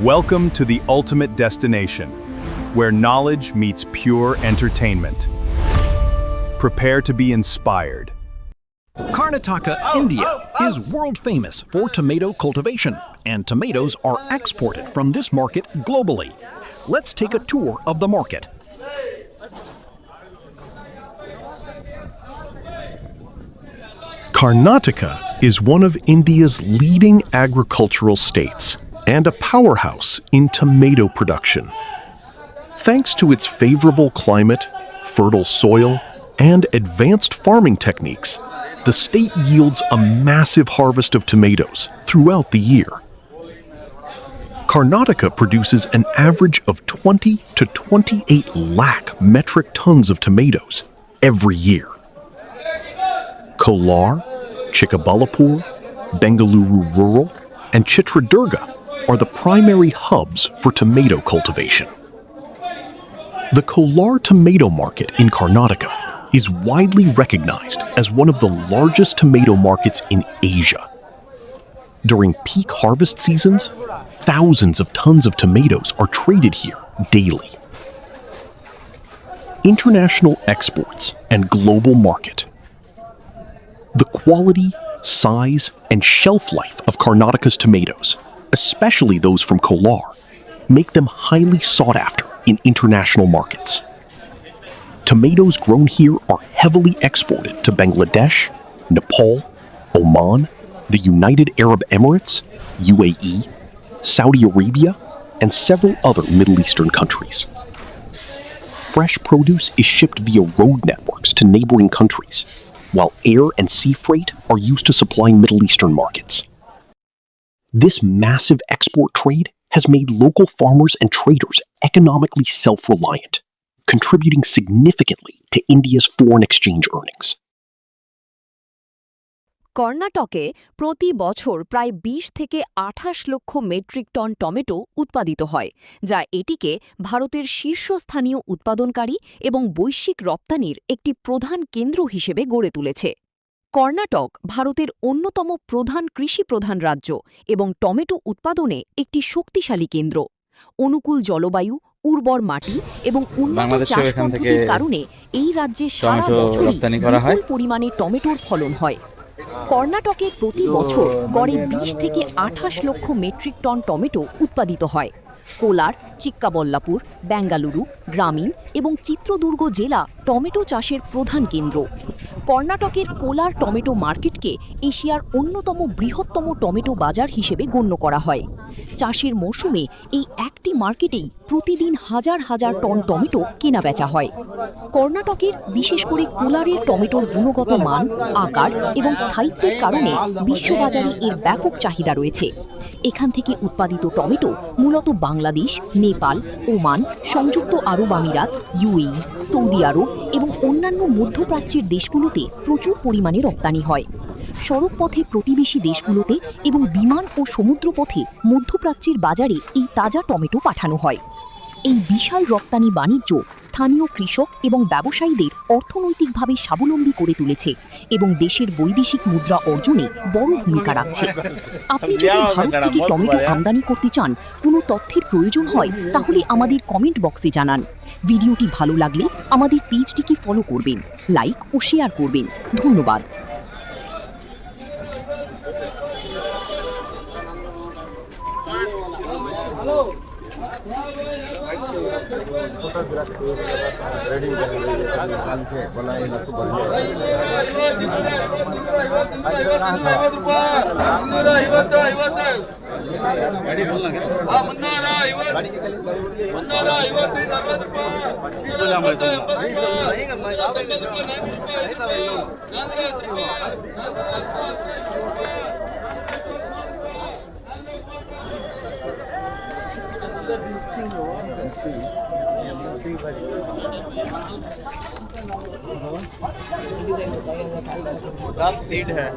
Welcome to the ultimate destination, where knowledge meets pure entertainment. Prepare to be inspired. Karnataka, India is world famous for tomato cultivation, and tomatoes are exported from this market globally. Let's take a tour of the market. Karnataka is one of India's leading agricultural states and a powerhouse in tomato production. Thanks to its favorable climate, fertile soil, and advanced farming techniques, the state yields a massive harvest of tomatoes throughout the year. Karnataka produces an average of 20 to 28 lakh metric tons of tomatoes every year. Kolar, Chikaballapur, Bengaluru Rural, and Chitradurga are the primary hubs for tomato cultivation. The Kolar tomato market in Karnataka is widely recognized as one of the largest tomato markets in Asia. During peak harvest seasons, thousands of tons of tomatoes are traded here daily. International exports and global market. The quality, size, and shelf life of Karnataka's tomatoes, especially those from Kolar, make them highly sought after in international markets. Tomatoes grown here are heavily exported to Bangladesh, Nepal, Oman, the United Arab Emirates, UAE, Saudi Arabia, and several other Middle Eastern countries. Fresh produce is shipped via road networks to neighboring countries, while air and sea freight are used to supply Middle Eastern markets. This massive export trade has made local farmers and traders economically self-reliant, contributing significantly to India's foreign exchange earnings. কর্ণাটকে প্রতি বছর প্রায় ২০ থেকে ২৮ লক্ষ metric ton tomato উৎপাদিত হয়, যা এটিকে ভারতের শীর্ষস্থানীয় উৎপাদনকারী এবং বৈশ্বিক রপ্তানির একটি প্রধান কেন্দ্র হিসেবে গড়ে তুলেছে। কর্ণাটক ভারতের অন্যতম প্রধান কৃষিপ্রধান রাজ্য এবং টমেটো উৎপাদনে একটি শক্তিশালী কেন্দ্র। অনুকূল জলবায়ু, উর্বর মাটি এবং উন্নত চাষ পদ্ধতির কারণে এই রাজ্যে সারা বছরই বিপুল পরিমাণে টমেটোর ফলন হয়। কর্ণাটকে প্রতি বছর গড়ে ২০ থেকে ২৮ লক্ষ মেট্রিক টন টমেটো উৎপাদিত হয়। কোলার, চিক্কাবল্লাপুর, বেঙ্গালুরু, গ্রামীণ এবং চিত্রদুর্গ জেলা টমেটো চাষের প্রধান কেন্দ্র। কর্ণাটকের কোলার টমেটো মার্কেটকে এশিয়ার অন্যতম বৃহত্তম টমেটো বাজার হিসেবে গণ্য করা হয়। চাষের মৌসুমে এই একটি মার্কেটেই প্রতিদিন হাজার হাজার টন টমেটো কেনাবেচা হয়। কর্ণাটকের বিশেষ করে কোলারের টমেটোর গুণগত মান, আকার এবং স্থায়িত্বের কারণে বিশ্ববাজারে এর ব্যাপক চাহিদা রয়েছে। এখান থেকে উৎপাদিত টমেটো মূলত বাংলাদেশ, নেপাল, ওমান, সংযুক্ত আরব আমিরাত, ইউএই, সৌদি আরব এবং অন্যান্য মধ্যপ্রাচ্যের দেশগুলোতে প্রচুর পরিমাণে রপ্তানি হয়। সড়কপথে প্রতিবেশী দেশগুলোতে এবং বিমান ও সমুদ্রপথে মধ্যপ্রাচ্যের বাজারে এই তাজা টমেটো পাঠানো হয়। এই বিশাল রপ্তানি বাণিজ্য স্থানীয় কৃষক এবং ব্যবসায়ীদের অর্থনৈতিকভাবে স্বাবলম্বী করে তুলেছে এবং দেশের বৈদেশিক মুদ্রা অর্জনে বড় ভূমিকা রাখছে। আপনি যদি ভারত থেকে টমেটো আমদানি করতে চান, কোনো তথ্যের প্রয়োজন হয়, তাহলে আমাদের কমেন্ট বক্সে জানান। ভিডিওটি ভালো লাগলে আমাদের পেজটিকে ফলো করবেন, লাইক ও শেয়ার করবেন। ধন্যবাদ। सब सीड है।